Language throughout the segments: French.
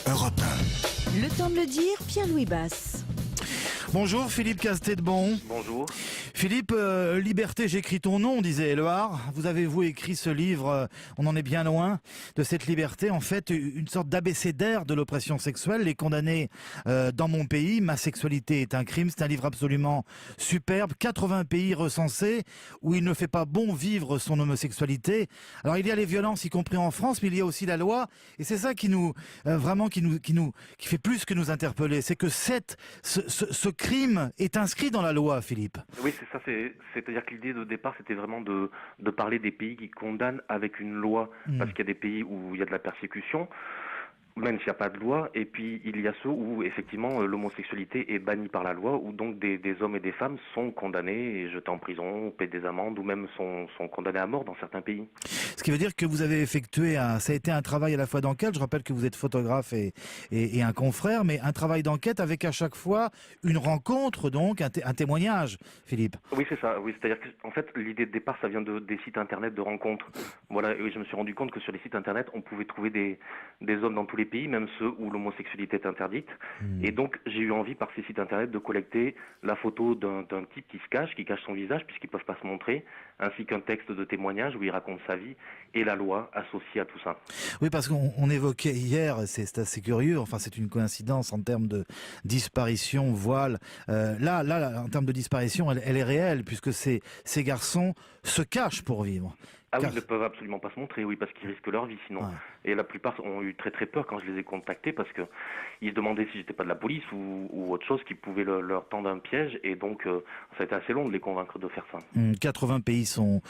Europe 1. Le temps de le dire, Pierre-Louis Basse. Bonjour Philippe Castedbon. Bonjour. Philippe, Liberté, j'écris ton nom, disait Éluard. Vous avez-vous écrit ce livre, on en est bien loin, de cette liberté, en fait, une sorte d'abécédaire de l'oppression sexuelle, les condamnés dans mon pays, ma sexualité est un crime. C'est un livre absolument superbe, 80 pays recensés, où il ne fait pas bon vivre son homosexualité. Alors il y a les violences, y compris en France, mais il y a aussi la loi, et c'est ça qui nous, vraiment, qui fait plus que nous interpeller, c'est que ce crime est inscrit dans la loi, Philippe. Oui, c'est ça. C'est-à-dire que l'idée de départ, c'était vraiment de parler des pays qui condamnent avec une loi, parce qu'il y a des pays où il y a de la persécution, même s'il n'y a pas de loi, et puis il y a ceux où effectivement l'homosexualité est bannie par la loi, où donc des hommes et des femmes sont condamnés et jetés en prison, paient des amendes, ou même sont condamnés à mort dans certains pays. Ce qui veut dire que vous avez effectué ça a été un travail à la fois d'enquête, je rappelle que vous êtes photographe et un confrère, mais un travail d'enquête avec à chaque fois une rencontre, donc un témoignage, Philippe. Oui, c'est ça, oui, c'est-à-dire qu'en fait l'idée de départ, ça vient des sites internet de rencontres. Voilà, et je me suis rendu compte que sur les sites internet, on pouvait trouver des hommes dans tous les pays, même ceux où l'homosexualité est interdite. Et donc j'ai eu envie par ces sites internet de collecter la photo d'un type qui cache son visage puisqu'ils peuvent pas se montrer, ainsi qu'un texte de témoignage où il raconte sa vie et la loi associée à tout ça. Oui, parce qu'on évoquait hier, c'est assez curieux, enfin c'est une coïncidence en termes de disparition, voile. Là, en termes de disparition, elle est réelle puisque ces garçons se cachent pour vivre. Ah oui, ils ne peuvent absolument pas se montrer, oui, parce qu'ils risquent leur vie sinon. Ouais. Et la plupart ont eu très très peur quand je les ai contactés parce que ils se demandaient si j'étais pas de la police ou autre chose qui pouvait leur tendre un piège, et donc ça a été assez long de les convaincre de faire ça. 80 pays sont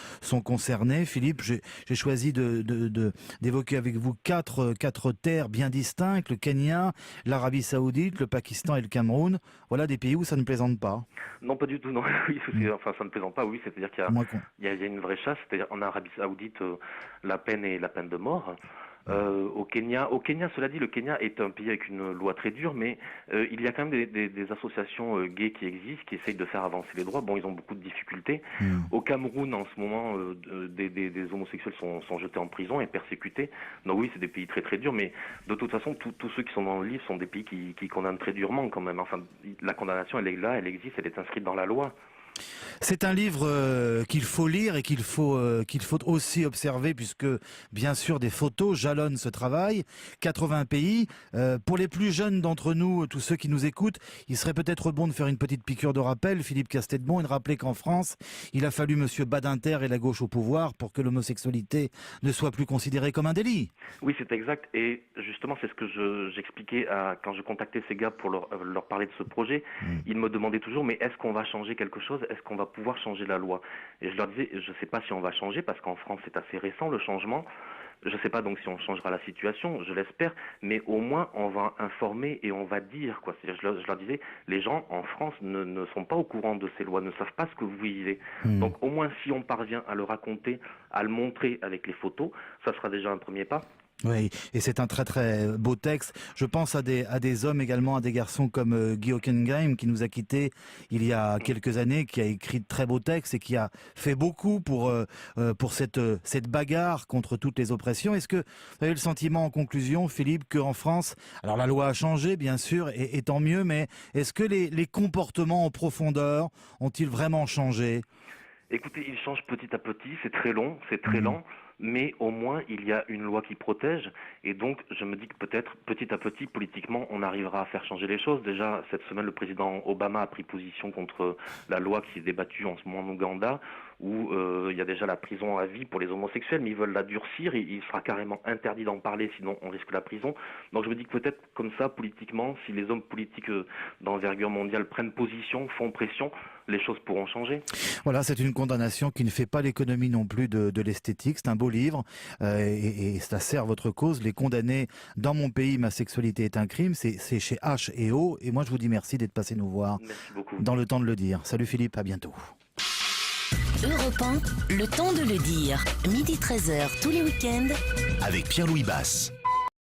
concernés. Philippe, j'ai choisi d'évoquer avec vous quatre terres bien distinctes, le Kenya, l'Arabie Saoudite, le Pakistan et le Cameroun. Voilà des pays où ça ne plaisante pas. Non, pas du tout, non. Oui, enfin, ça ne plaisante pas, oui, c'est-à-dire qu'il y a une vraie chasse, c'est-à-dire en Arabie Saoudite, la peine est la peine de mort. Au Kenya, cela dit, le Kenya est un pays avec une loi très dure, mais il y a quand même des associations gays qui existent, qui essayent de faire avancer les droits. Bon, ils ont beaucoup de difficultés. Au Cameroun, en ce moment, des homosexuels sont jetés en prison et persécutés. Donc oui, c'est des pays très très durs, mais de toute façon, tous ceux qui sont dans le livre sont des pays qui condamnent très durement quand même. Enfin, la condamnation, elle est là, elle existe, elle est inscrite dans la loi. C'est un livre qu'il faut lire et qu'il faut aussi observer puisque, bien sûr, des photos jalonnent ce travail. 80 pays. Pour les plus jeunes d'entre nous, tous ceux qui nous écoutent, il serait peut-être bon de faire une petite piqûre de rappel, Philippe Castedbon, et de rappeler qu'en France, il a fallu Monsieur Badinter et la gauche au pouvoir pour que l'homosexualité ne soit plus considérée comme un délit. Oui, c'est exact. Et justement, c'est ce que j'expliquais quand je contactais ces gars pour leur parler de ce projet. Ils me demandaient toujours, mais est-ce qu'on va changer quelque chose ? Est-ce qu'on va pouvoir changer la loi? Et je leur disais, je ne sais pas si on va changer, parce qu'en France c'est assez récent le changement. Je ne sais pas donc si on changera la situation, je l'espère, mais au moins on va informer et on va dire quoi. C'est-à-dire, je leur disais, les gens en France ne sont pas au courant de ces lois, ne savent pas ce que vous vivez. Donc au moins si on parvient à le raconter, à le montrer avec les photos, ça sera déjà un premier pas. Oui, et c'est un très très beau texte. Je pense à des hommes également, à des garçons comme Guy Hockenheim qui nous a quittés il y a quelques années, qui a écrit de très beaux textes et qui a fait beaucoup pour cette bagarre contre toutes les oppressions. Est-ce que vous avez le sentiment en conclusion, Philippe, qu'en France, alors la loi a changé bien sûr, et tant mieux, mais est-ce que les comportements en profondeur ont-ils vraiment changé? Écoutez, ils changent petit à petit, c'est très long, c'est très lent, mais au moins il y a une loi qui protège, et donc je me dis que peut-être petit à petit, politiquement, on arrivera à faire changer les choses. Déjà, cette semaine, le président Obama a pris position contre la loi qui est débattue en ce moment en Ouganda, où il y a déjà la prison à vie pour les homosexuels, mais ils veulent la durcir, et il sera carrément interdit d'en parler, sinon on risque la prison. Donc je me dis que peut-être comme ça, politiquement, si les hommes politiques d'envergure mondiale prennent position, font pression, les choses pourront changer. Voilà, c'est une condamnation qui ne fait pas l'économie non plus de l'esthétique. C'est un beau livre et ça sert votre cause. Les condamnés dans mon pays, ma sexualité est un crime. C'est chez H&O. Et moi, je vous dis merci d'être passé nous voir. Merci beaucoup. Dans le temps de le dire. Salut Philippe, à bientôt. Europe 1, le temps de le dire. Midi 13h tous les week-ends. Avec Pierre-Louis Basse.